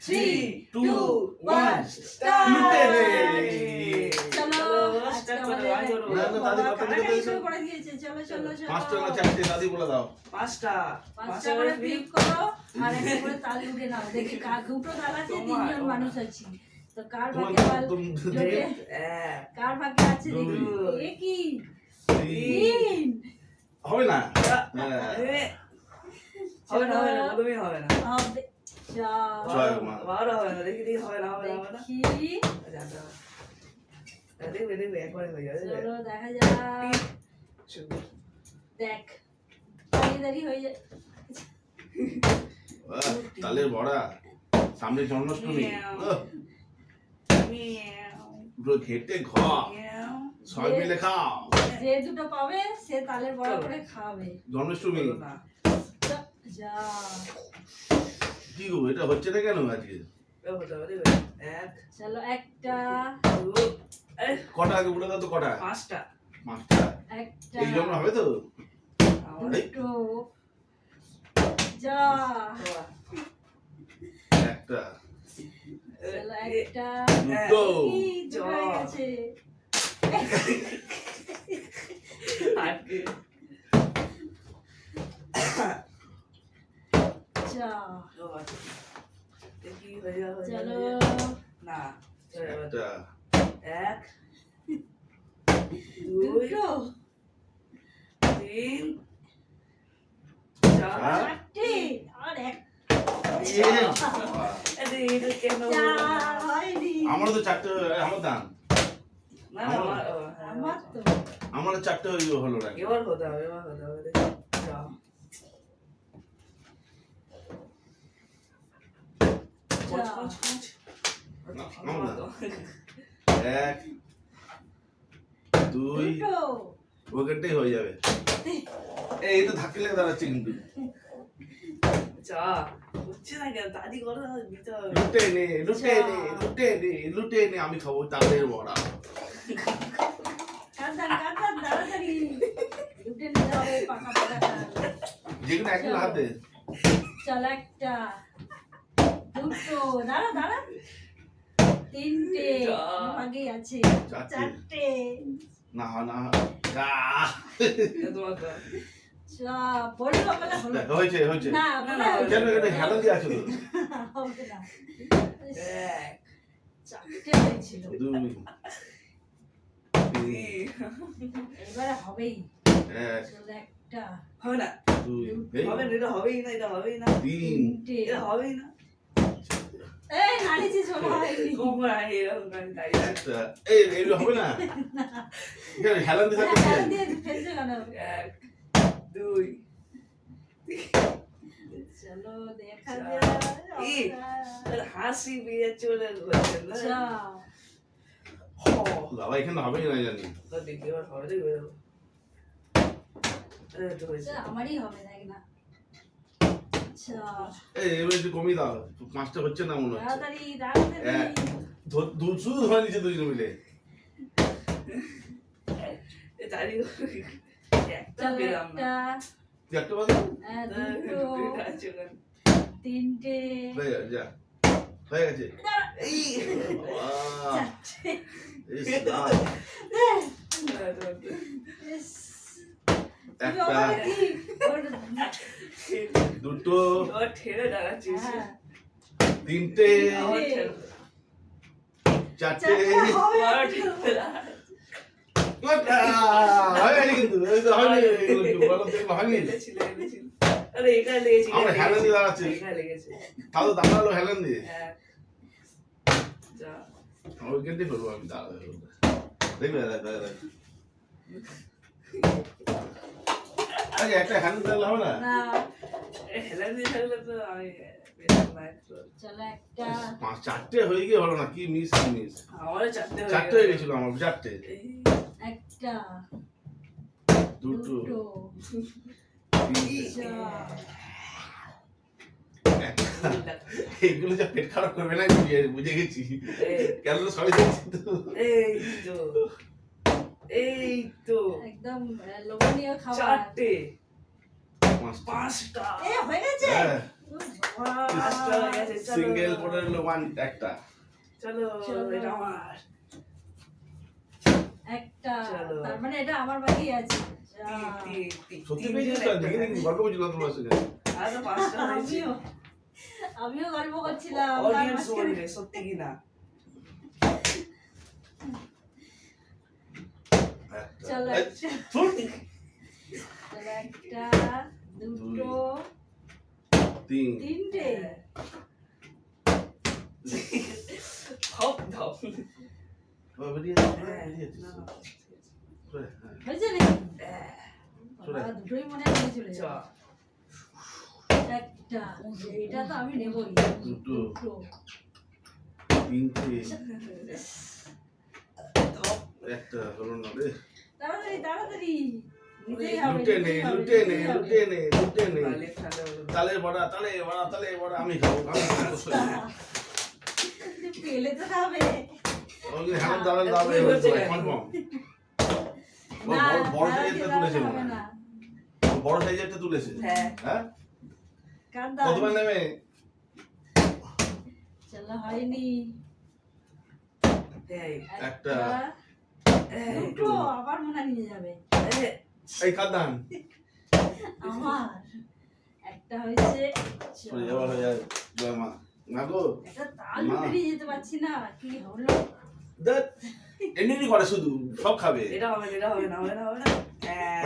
3, 2, 1, start! চলো আজকে আমাদের কাটাকাটি শুরু করে দিয়েছে। চলো চলো চলো। পাঁচটা না চারটে দাদি বলে দাও। পাঁচটা করে ফ্লিপ করো আর একটা করে তাল লুটে নাও। দেখি কার দুটো তাল আছে, তিনজন মানুষ আছি। তো কার ভাগ্যে তাল জোটে? কার ভাগ্যে আছে দেখি। এ কি? তিন। হবে না? হবে না, প্রথমেই হবে না। হবে। জয় মা। বারো হবে না, দেখি হবে না, হবে না। দেখি। দেখবে একবারে হয়ে যাবে। চলো দেখা যাক। দেখ। দাঁড়িয়ে হয়ে যায়। তালের বড়া, সামনে জন্মাষ্টমী। পুরো খেটে সবাই মিলে খাও। যে দুটো পাবে সে তালের বড়া করে খাবে। জন্মাষ্টমী যা কি গো, এটা হচ্ছে না কেন আজকে? চলো একটা কটা আগে বলে দাও তো, কটা? পাঁচটা একটা এই জন্য হবে তো দুটো যা একটা চলো একটা দুটো দুটো হয়ে গেছে। যা চলো না একটা এক দুটো তিন চারটে আর এক। আমারও তো চারটে, আমার দাম আমার চারটে হলো না। এবার হতে হবে এক দুই ওখানটাই হয়ে যাবে। এই তো ধাক্কা লেগে দাঁড়াচ্ছে কিন্তু। লুটে নে আমি খাবো তালের বড়া। যেখানে একজন হাতে চল একটা দুটো দাঁড়া তিনটে আগে আছে চারটে না হয়েছে কেন হেলা দিয়ে আছো? চারটে হয়েছিল, এবারে হবেই। একটা হবে না, হবেই না তিনটে হবেই না। এই নাড়িছি শোনা হয়নি। একটা এই হবে না, হেলা দিয়ে ফেলছে কেন? এক দুই চলো দেখা যাক। হাসি বিয়ে চলে গেছে না বাবা, এখানে হবেই না জানি। দেখি এবার হবে আমারই হবে না। এবার একটু কমিয়ে দাও, পাঁচটা হচ্ছে না মনে হচ্ছে। তাড়াতাড়ি শুধু ধরে নিচ্ছে দুজন মিলে। একটা বাজে তিনটে হয়ে গেছে। একটা দুটো তিনটে চারটে কিন্তু আমরা হেলান দিয়ে দাঁড়াচ্ছি, তাহলে দাঁড়ালো হেলান দিয়ে ওইখানটাই করবো আমি। দেখবে একটা হেলান দিলে হবে না। চারটে হয়ে গিয়ে হলো না, কি মিস চারটে হয়ে গেছিল আমার। চারটে একটা দুটো এইগুলো যা পেট খারাপ করবে না বুঝে গেছি। কেন সবাই এই তো একদম লোভনীয় খাবার। চারটে পাঁচটা হয়ে গেছে। পাঁচটা হয়ে গেছে, চলো। সিঙ্গেল পড়ে রইলো ওয়ান একটা। চলো চলো। এটা আমার একটা, চলো। তার মানে এটা আমার বাকি আছে। সত্যি পেয়েছিস তো? দেখি দেখি গল্প করছিলাম তোমার সঙ্গে। আর তো পাঁচটা হয়েছে আমিও গল্প করছিলাম তার অডিয়েন্স মাঝখানে- বলবে সত্যি কি না একটা। চলো এই, ধুর। চলো, একটা, দুটো, তিন। তিনটে। ধপ ধপ ও, বেরিয়ে যাচ্ছে, হ্যাঁ, বেরিয়ে যাচ্ছে। না, না, সরে, হ্যাঁ। হয়েছে নাকি? চলে। বাবা, দুটোই মনে হয় চলে চ। যাবে। একটা, এটা তো আমি নেবই। দুটো। দুটো। তিনটে। ধপ একটা হলো না রে। তাড়াতাড়ি তাড়াতাড়ি নিতেই হবে, লুটে নে, নিতেই হবে, লুটে নে, নিতেই হবে। লুটে নে, লুটে নে। তালে ঠান্ডা হলো তালে বড়া, তালে বড়া, তালে বড়া, আমি খাবো, আমি খাবো। পেলে তো খাবে। ওই যে হ্যাঁ, দাঁড়ান, দাঁড়ান, তুই হচ্ছে কেন? confirm। ও না, বড় দাঁড়াতে সাইজেরটা দাঁড়াতে তুলেছে হবে মনে না। হয়। ও বড় সাইজেরটা তুলেছে। হ্যাঁ হ্যাঁ? কান্দা। কতবার নেবে? চলো, হয়নি। এই একটা। দুটো, আবার মনে হয় নিয়ে যাবে। এই কাঁদান। আমার একটা হয়েছে। সরে যাওয়া হয়ে যায়। জয় মা। না গো। একটা তাল মা। বেরিয়ে যেতে পারছি না, কি হলো? ধ্যাৎ, এমনি করে শুধু সব খাবে। এটা হবে না, এটা হবে না, হবে না, হবে না।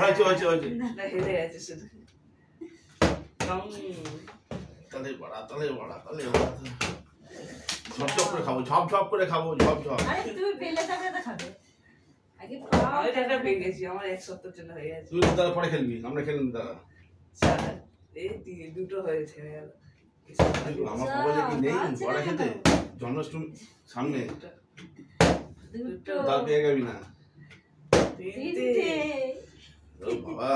হয়েছে, হয়েছে, হয়েছে। না, হেরে গেছে শুধু তালে বড়া, তালে বড়া, তালে বড়া। ঝপঝপ করে খাবো, ঝপঝপ করে খাবো, ঝপঝপ। আরে তুমি পেলে তবে তো খাবে। আগে খাও। আমি তো একটা পেয়ে গেছি আমার এক সপ্তাহের জন্য হয়ে গেছে তুই তাহলে পরে খেলবি, আমরা খেলবি তারা। এই দুটো হয়েছে হয়ে গেল আমার মোবাইলে কি নেই বড়া খেতে? জন্মাষ্টমী সামনে, দুটো, তার পেয়ে যাবি না। তিনটে, ও বাবা,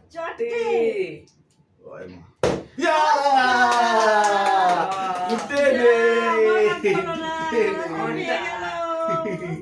চারটে ওই মা। ইয়া! উঠে নে। আমার হাত হলো না, উঠে নে। আমার পেয়ে গেল।